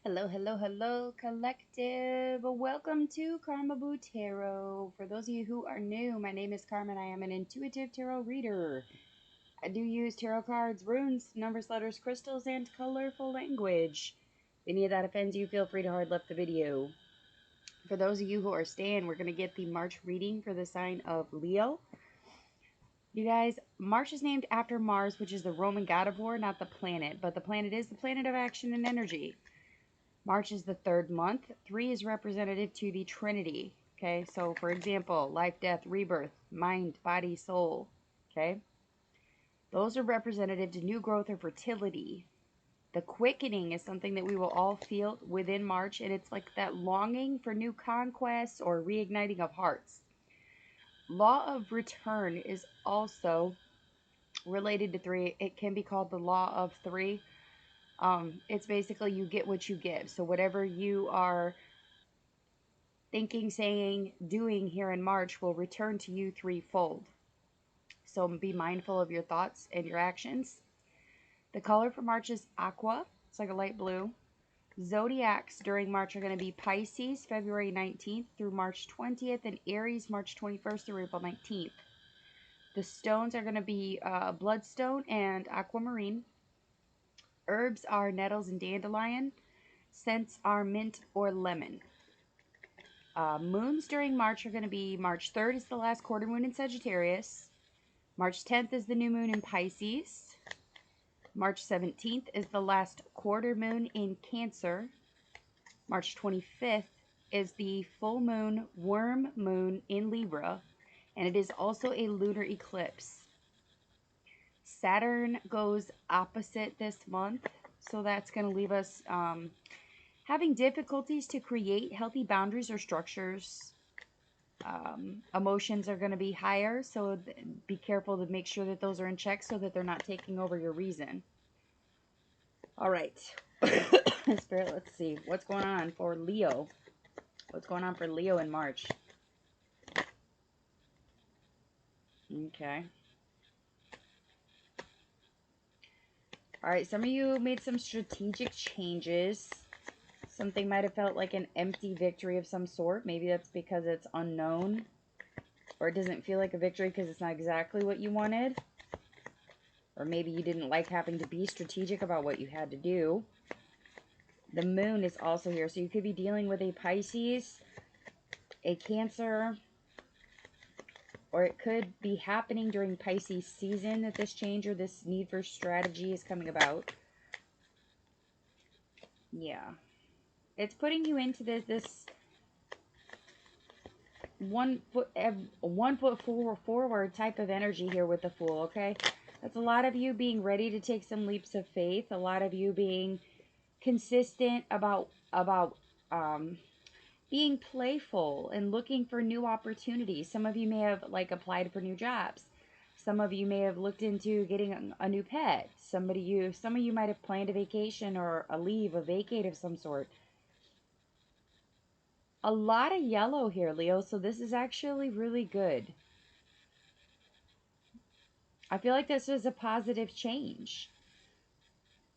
Hello, hello, hello, collective. Welcome to Carmaboo Tarot. For those of you who are new, my name is Carmen. I am an intuitive tarot reader. I do use tarot cards, runes, numbers, letters, crystals, and colorful language. If any of that offends you, feel free to hard left the video. For those of you who are staying, we're going to get the March reading for the sign of Leo. You guys, March is named after Mars, which is the Roman god of war, not the planet, but the planet is the planet of action and energy. March is the third month. 3 is representative to the Trinity. Okay, so for example, life, death, rebirth, mind, body, soul. Okay, those are representative to new growth or fertility. The quickening is something that we will all feel within March, and it's like that longing for new conquests or reigniting of hearts. Law of return is also related to 3. It can be called the law of 3. It's basically you get what you give. So whatever you are thinking, saying, doing here in March will return to you threefold. So be mindful of your thoughts and your actions. The color for March is aqua. It's like a light blue. Zodiacs during March are going to be Pisces, February 19th through March 20th, and Aries, March 21st through April 19th. The stones are going to be bloodstone and aquamarine. Herbs are nettles and dandelion. Scents are mint or lemon. Moons during March are going to be March 3rd is the last quarter moon in Sagittarius. March 10th is the new moon in Pisces. March 17th is the last quarter moon in Cancer. March 25th is the full moon, worm moon in Libra, and it is also a lunar eclipse. Saturn goes opposite this month, so that's going to leave us having difficulties to create healthy boundaries or structures. Emotions are going to be higher, so be careful to make sure that those are in check so that they're not taking over your reason. All right. Spirit, let's see. What's going on for Leo? What's going on for Leo in March? Okay. All right. Some of you made some strategic changes. Something might have felt like an empty victory of some sort. Maybe that's because it's unknown. Or it doesn't feel like a victory because it's not exactly what you wanted. Or maybe you didn't like having to be strategic about what you had to do. The moon is also here. So you could be dealing with a Pisces, a Cancer, or it could be happening during Pisces season that this change or this need for strategy is coming about. Yeah. It's putting you into this one foot forward type of energy here with the Fool, okay? That's a lot of you being ready to take some leaps of faith. A lot of you being consistent about being playful and looking for new opportunities. Some of you may have like applied for new jobs. Some of you may have looked into getting a new pet. Some of you might have planned a vacation or a leave, a vacate of some sort. A lot of yellow here, Leo, so this is actually really good. I feel like this is a positive change.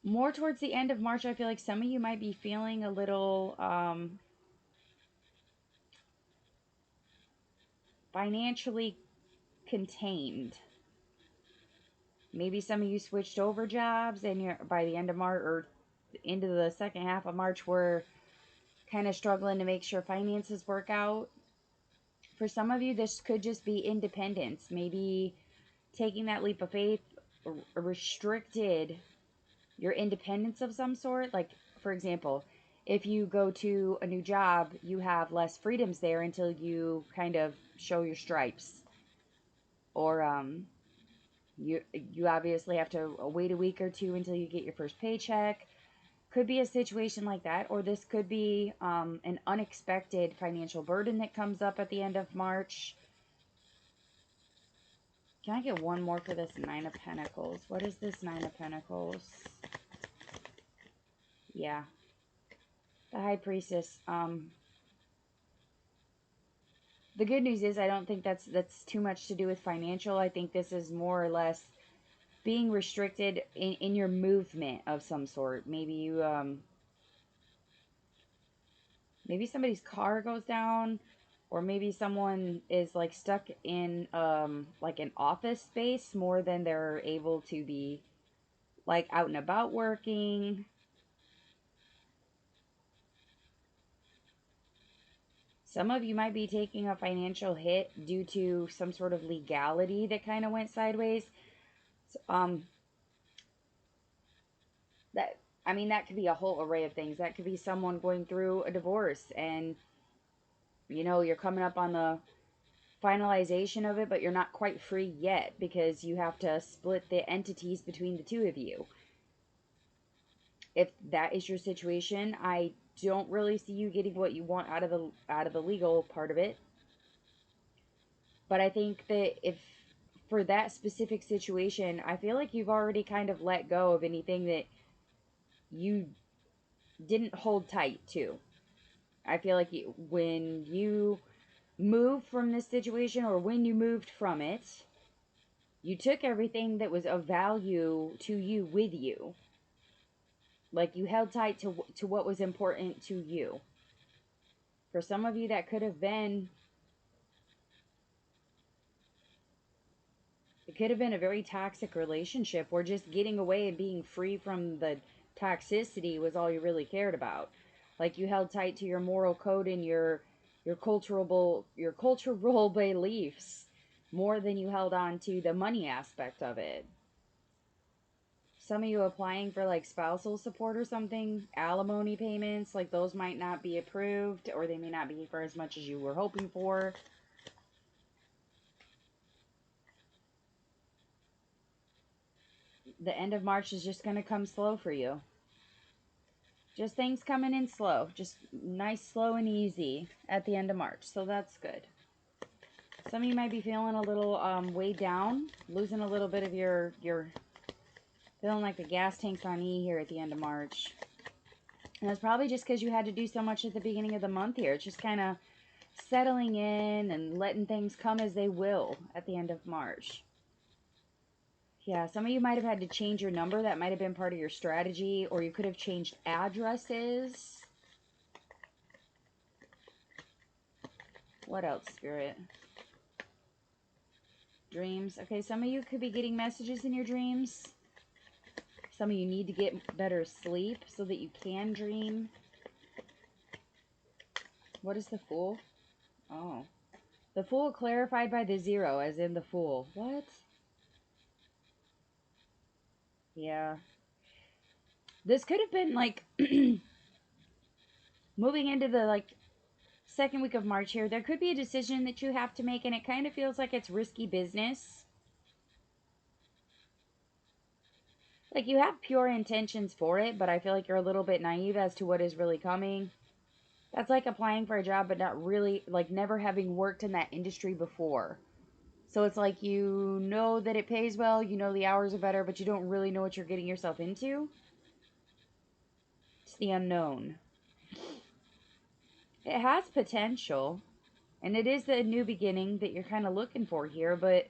More towards the end of March, I feel like some of you might be feeling a little financially contained. Maybe some of you switched over jobs and you're by the end of March or into the second half of March were kind of struggling to make sure finances work out. For some of you, this could just be independence. Maybe taking that leap of faith restricted your independence of some sort. Like, for example, if you go to a new job, you have less freedoms there until you kind of show your stripes. Or you obviously have to wait a week or two until you get your first paycheck. Could be a situation like that, or this could be an unexpected financial burden that comes up at the end of March. Can I get one more for this Nine of Pentacles? What is this Nine of Pentacles? Yeah. The High Priestess. The good news is I don't think that's too much to do with financial. I think this is more or less being restricted in your movement of some sort. Maybe you Maybe somebody's car goes down, or maybe someone is like stuck in like an office space more than they're able to be like out and about working. Some of you might be taking a financial hit due to some sort of legality that kind of went sideways. So, that I mean, that could be a whole array of things. That could be someone going through a divorce, and you're coming up on the finalization of it, but you're not quite free yet because you have to split the entities between the two of you. If that is your situation, I don't really see you getting what you want out of the legal part of it. But I think that if for that specific situation, I feel like you've already kind of let go of anything that you didn't hold tight to. I feel like when you moved from this situation, or when you moved from it, you took everything that was of value to you with you. Like you held tight to what was important to you. For some of you, that could have been it could have been a very toxic relationship where just getting away and being free from the toxicity was all you really cared about. Like you held tight to your moral code and your cultural beliefs more than you held on to the money aspect of it. Some of you applying for like spousal support or something, alimony payments, like those might not be approved, or they may not be for as much as you were hoping for. The end of March is just going to come slow for you. Just things coming in slow. Just nice, slow, and easy at the end of March. So that's good. Some of you might be feeling a little weighed down, losing a little bit of your feeling like the gas tank's on E here at the end of March. And that's probably just because you had to do so much at the beginning of the month here. It's just kind of settling in and letting things come as they will at the end of March. Yeah, some of you might have had to change your number. That might have been part of your strategy, or you could have changed addresses. What else, Spirit? Dreams. Okay, some of you could be getting messages in your dreams. Some of you need to get better sleep so that you can dream. What is the Fool? Oh. The Fool clarified by the 0, as in the Fool. What? Yeah. This could have been like moving into the like second week of March here. There could be a decision that you have to make, and it kind of feels like it's risky business. Like you have pure intentions for it, but I feel like you're a little bit naive as to what is really coming. That's like applying for a job, but not really, like never having worked in that industry before. So it's like you know that it pays well, you know the hours are better, but you don't really know what you're getting yourself into. It's the unknown. It has potential, and it is the new beginning that you're kind of looking for here, but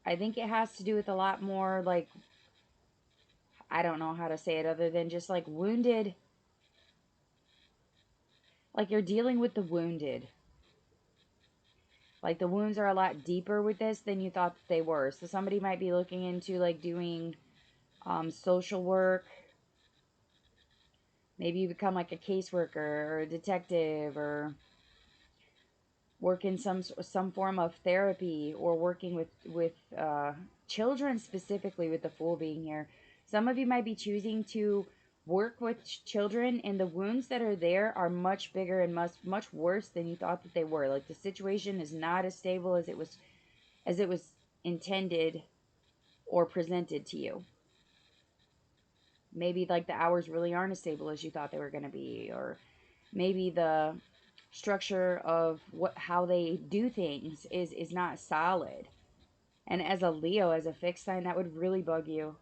I think it has to do with a lot more, like, I don't know how to say it other than just like wounded. Like you're dealing with the wounded. Like the wounds are a lot deeper with this than you thought they were. So somebody might be looking into like doing social work. Maybe you become like a caseworker or a detective, or work in some form of therapy, or working with children, specifically with the Fool being here. Some of you might be choosing to work with children, and the wounds that are there are much bigger and much worse than you thought that they were. Like the situation is not as stable as it was intended or presented to you. Maybe like the hours really aren't as stable as you thought they were going to be, or maybe the structure of how they do things is not solid. And as a Leo, as a fixed sign, that would really bug you.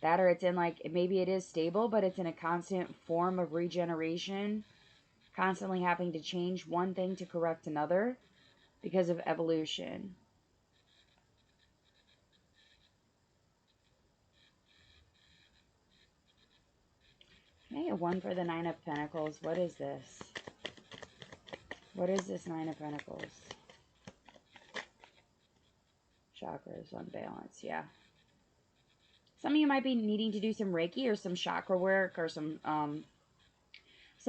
That, or it's in like, maybe it is stable, but it's in a constant form of regeneration, constantly having to change one thing to correct another because of evolution. get one for the Nine of Pentacles. What is this? What is this Nine of Pentacles? Chakras unbalanced, yeah. Some of you might be needing to do some Reiki or some chakra work or some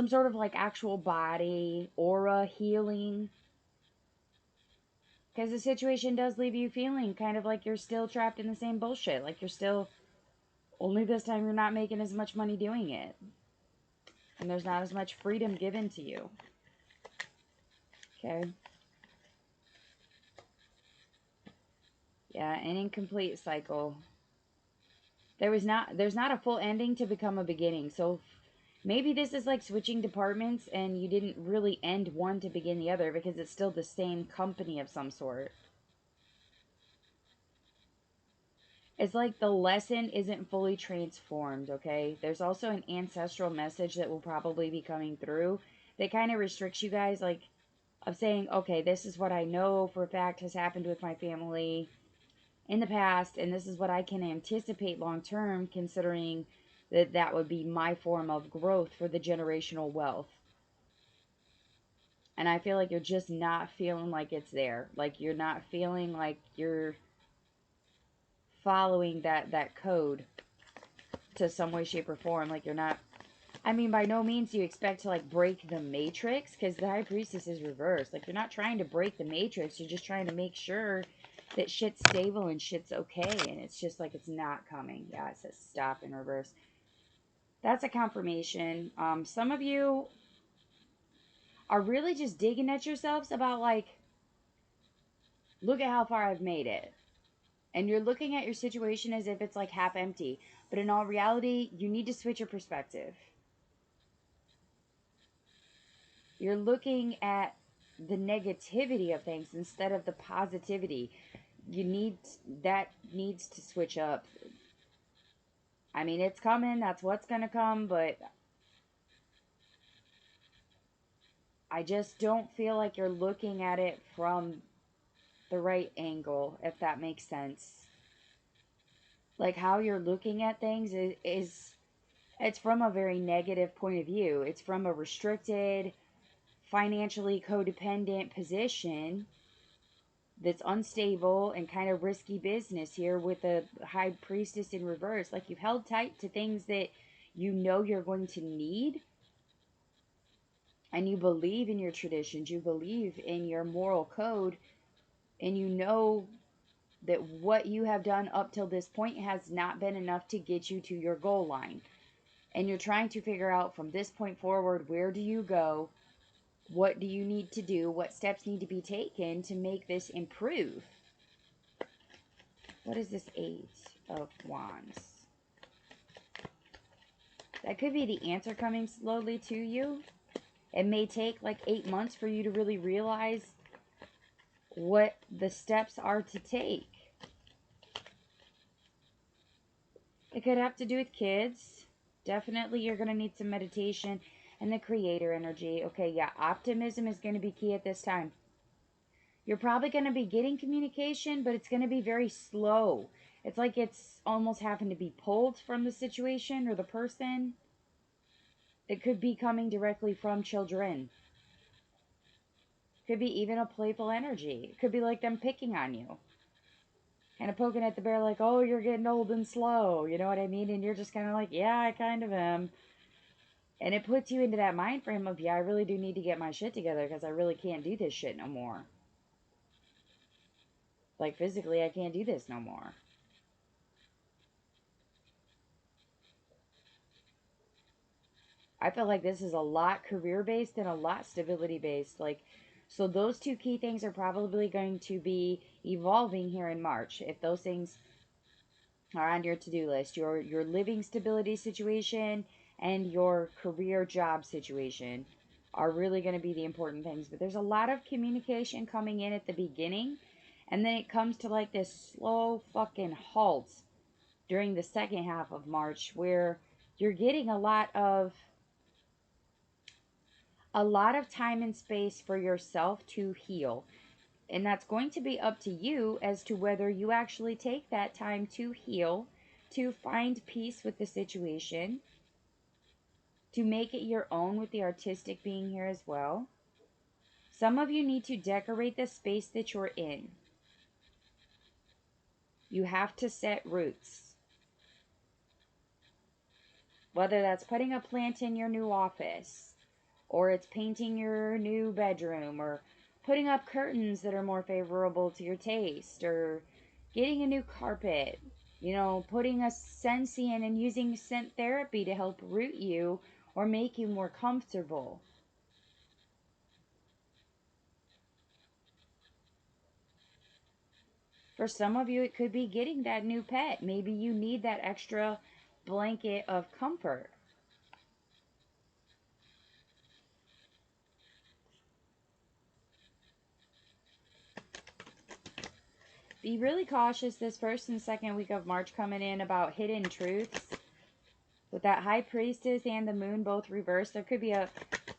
sort of like actual body, aura healing. Because the situation does leave you feeling kind of like you're still trapped in the same bullshit. Like you're still, only this time you're not making as much money doing it. And there's not as much freedom given to you. Okay. Yeah, an incomplete cycle. There's not a full ending to become a beginning. So maybe this is like switching departments and you didn't really end one to begin the other because it's still the same company of some sort. It's like the lesson isn't fully transformed, okay? There's also an ancestral message that will probably be coming through that kind of restricts you guys, like, of saying, okay, this is what I know for a fact has happened with my family in the past, and this is what I can anticipate long term, considering that that would be my form of growth for the generational wealth. And I feel like you're just not feeling like it's there. Like you're not feeling like you're following that code to some way, shape, or form. Like you're not, I mean, by no means do you expect to like break the matrix, because the High Priestess is reversed. Like you're not trying to break the matrix. You're just trying to make sure that shit's stable and shit's okay. And it's just like it's not coming. Yeah, it says stop in reverse. That's a confirmation. Some of you are really just digging at yourselves about like, look at how far I've made it. And you're looking at your situation as if it's like half empty. But in all reality, you need to switch your perspective. You're looking at the negativity of things instead of the positivity. That needs to switch up. I mean, it's coming. That's what's going to come. But I just don't feel like you're looking at it from the right angle, if that makes sense. Like how you're looking at things is it's from a very negative point of view. It's from a restricted, financially codependent position that's unstable and kind of risky business here with the High Priestess in reverse. Like you've held tight to things that you know you're going to need, and you believe in your traditions, you believe in your moral code, and you know that what you have done up till this point has not been enough to get you to your goal line. And you're trying to figure out from this point forward, where do you go? What do you need to do? What steps need to be taken to make this improve? What is this Eight of Wands? That could be the answer coming slowly to you. It may take like 8 months for you to really realize what the steps are to take. It could have to do with kids. Definitely you're going to need some meditation and the creator energy. Okay, yeah, optimism is going to be key at this time. You're probably going to be getting communication, but it's going to be very slow. It's like it's almost having to be pulled from the situation or the person. It could be coming directly from children. Could be even a playful energy. It could be like them picking on you. Kind of poking at the bear like, oh, you're getting old and slow. You know what I mean? And you're just kind of like, yeah, I kind of am. And it puts you into that mind frame of, yeah, I really do need to get my shit together because I really can't do this shit no more. Like, physically, I can't do this no more. I feel like this is a lot career-based and a lot stability-based. Like, so those two key things are probably going to be evolving here in March. If those things are on your to-do list, your living stability situation and your career job situation are really going to be the important things. But there's a lot of communication coming in at the beginning, and then it comes to like this slow fucking halt during the second half of March where you're getting a lot of time and space for yourself to heal. And that's going to be up to you as to whether you actually take that time to heal, to find peace with the situation, to make it your own with the artistic being here as well. Some of you need to decorate the space that you're in. You have to set roots. Whether that's putting a plant in your new office, or it's painting your new bedroom, or putting up curtains that are more favorable to your taste, or getting a new carpet, putting a scent in and using scent therapy to help root you or make you more comfortable. For some of you, it could be getting that new pet. Maybe you need that extra blanket of comfort. Be really cautious this first and second week of March coming in about hidden truths. With that High Priestess and the Moon both reversed, there could be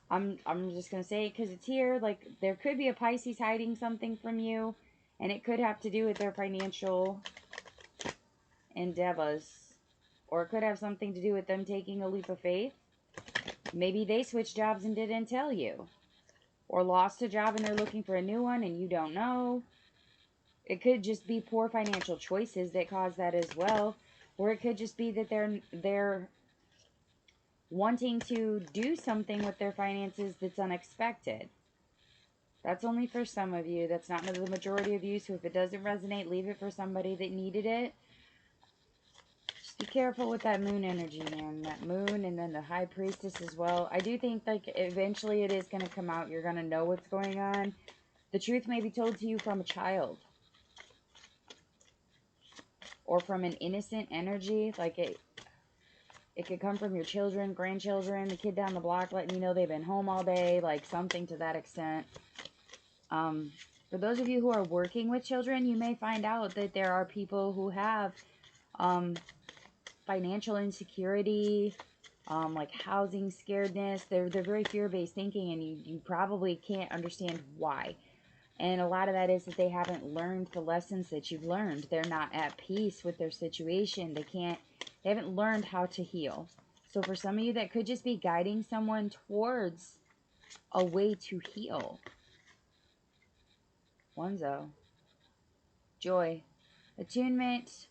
I'm just going to say it because it's here, like there could be a Pisces hiding something from you, and it could have to do with their financial endeavors, or it could have something to do with them taking a leap of faith. Maybe they switched jobs and didn't tell you, or lost a job and they're looking for a new one and you don't know. It could just be poor financial choices that cause that as well, or it could just be that they're wanting to do something with their finances that's unexpected. That's only for some of you. That's not the majority of you. So if it doesn't resonate, leave it for somebody that needed it. Just be careful with that moon energy, man. That moon and then the High Priestess as well. I do think like eventually it is going to come out. You're going to know what's going on. The truth may be told to you from a child. Or from an innocent energy. Like it could come from your children, grandchildren, the kid down the block letting you know they've been home all day. Like something to that extent. For those of you who are working with children, you may find out that there are people who have financial insecurity, like housing scaredness. They're very fear-based thinking, and you probably can't understand why. And a lot of that is that they haven't learned the lessons that you've learned. They're not at peace with their situation. They haven't learned how to heal. So for some of you, that could just be guiding someone towards a way to heal. Onezo. Joy. Attunement.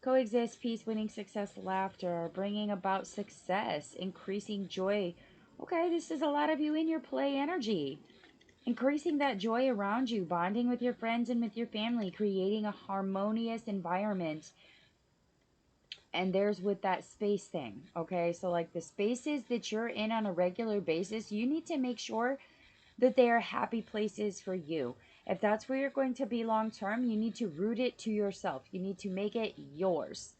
Coexist, peace, winning, success, laughter. Bringing about success. Increasing joy. Okay, this is a lot of you in your play energy. Increasing that joy around you. Bonding with your friends and with your family. Creating a harmonious environment. And there's with that space thing. Okay, so like the spaces that you're in on a regular basis, you need to make sure that they are happy places for you. If that's where you're going to be long term, you need to root it to yourself. You need to make it yours.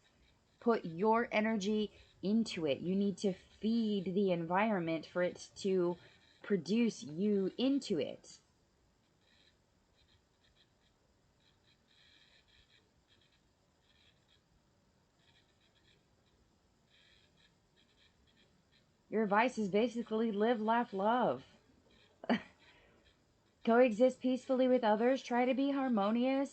Put your energy into it. You need to feed the environment for it to produce you into it. Your advice is basically live, laugh, love. Coexist peacefully with others. Try to be harmonious.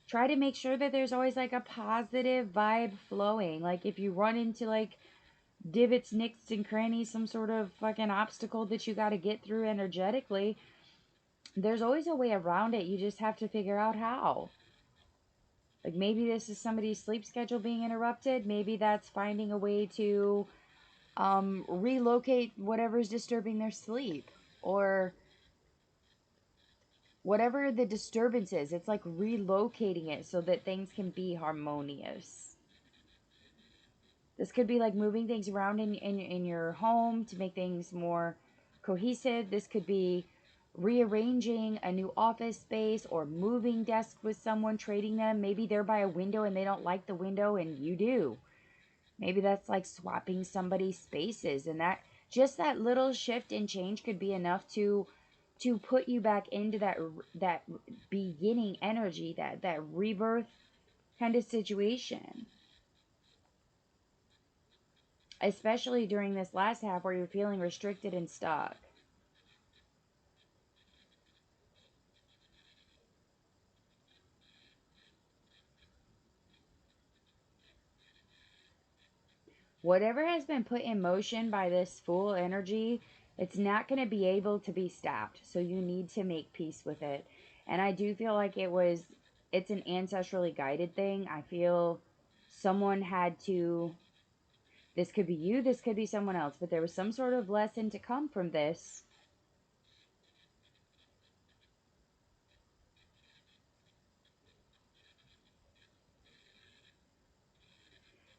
Try to make sure that there's always like a positive vibe flowing. Like if you run into like divots, nicks, and crannies, some sort of fucking obstacle that you got to get through energetically, there's always a way around it. You just have to figure out how. Like maybe this is somebody's sleep schedule being interrupted. Maybe that's finding a way to relocate whatever's disturbing their sleep, or whatever the disturbance is. It's like relocating it so that things can be harmonious. This could be like moving things around in your home to make things more cohesive. This could be rearranging a new office space, or moving desks with someone, trading them. Maybe they're by a window and they don't like the window and you do. Maybe that's like swapping somebody's spaces, and that just that little shift and change could be enough to put you back into that beginning energy, that rebirth kind of situation. Especially during this last half where you're feeling restricted and stuck. whatever has been put in motion by this Fool energy, it's not going to be able to be stopped. So you need to make peace with it. And I do feel like it's an ancestrally guided thing. I feel someone had to, this could be you, this could be someone else, but there was some sort of lesson to come from this.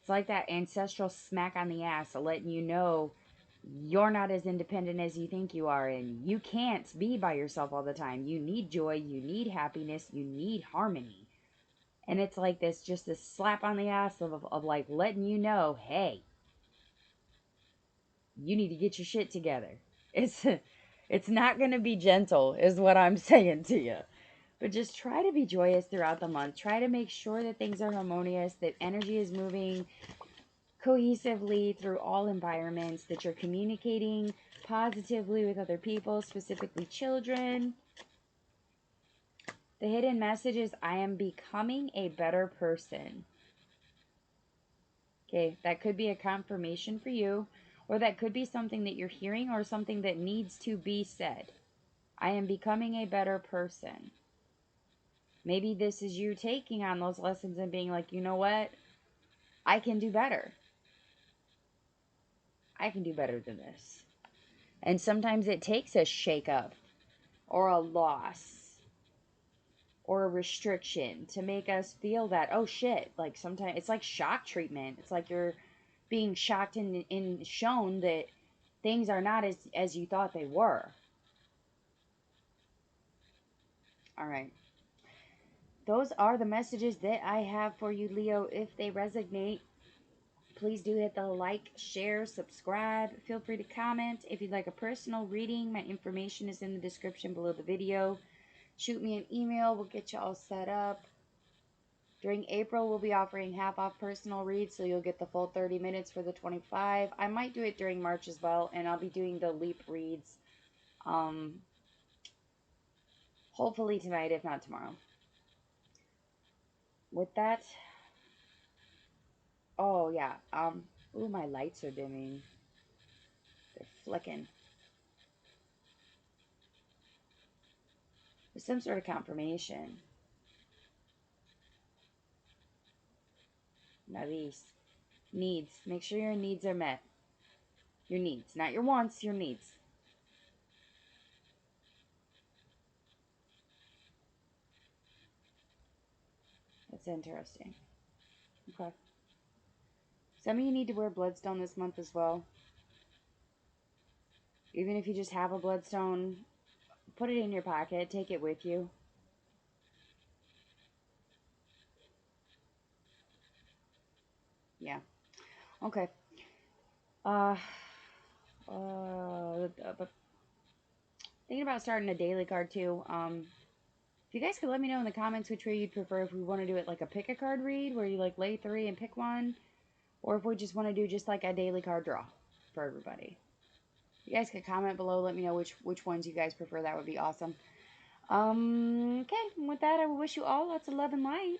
It's like that ancestral smack on the ass, letting you know you're not as independent as you think you are, and you can't be by yourself all the time. You need joy, you need happiness, you need harmony. And it's like this, just this slap on the ass of like letting you know, hey, you need to get your shit together. It's it's not going to be gentle is what I'm saying to you. But just try to be joyous throughout the month. Try to make sure that things are harmonious, that energy is moving cohesively through all environments, that you're communicating positively with other people, specifically children. The hidden message is, I am becoming a better person. Okay, that could be a confirmation for you, or that could be something that you're hearing or something that needs to be said. I am becoming a better person. Maybe this is you taking on those lessons and being like, you know what? I can do better. I can do better than this. And sometimes it takes a shakeup or a loss or a restriction to make us feel that, oh shit, like sometimes it's like shock treatment. It's like you're being shocked and shown that things are not as you thought they were. All right. Those are the messages that I have for you, Leo. If they resonate, please do hit the like, share, subscribe. Feel free to comment. If you'd like a personal reading, my information is in the description below the video. Shoot me an email. We'll get you all set up. During April, we'll be offering half off personal reads, so you'll get the full 30 minutes for the 25. I might do it during March as well, and I'll be doing the leap reads hopefully tonight, if not tomorrow. With that, oh yeah, ooh, my lights are dimming. They're flicking. There's some sort of confirmation. Now these needs. Make sure your needs are met. Your needs. Not your wants, your needs. That's interesting. Okay. Some of you need to wear bloodstone this month as well. Even if you just have a bloodstone, put it in your pocket. Take it with you. Yeah. Okay. Uh, but thinking about starting a daily card too. If you guys could let me know in the comments which way you'd prefer, if we want to do it like a pick a card read where you like lay 3 and pick one, or if we just want to do just like a daily card draw for everybody. You guys could comment below, let me know which ones you guys prefer. That would be awesome. Okay, with that, I will wish you all lots of love and light.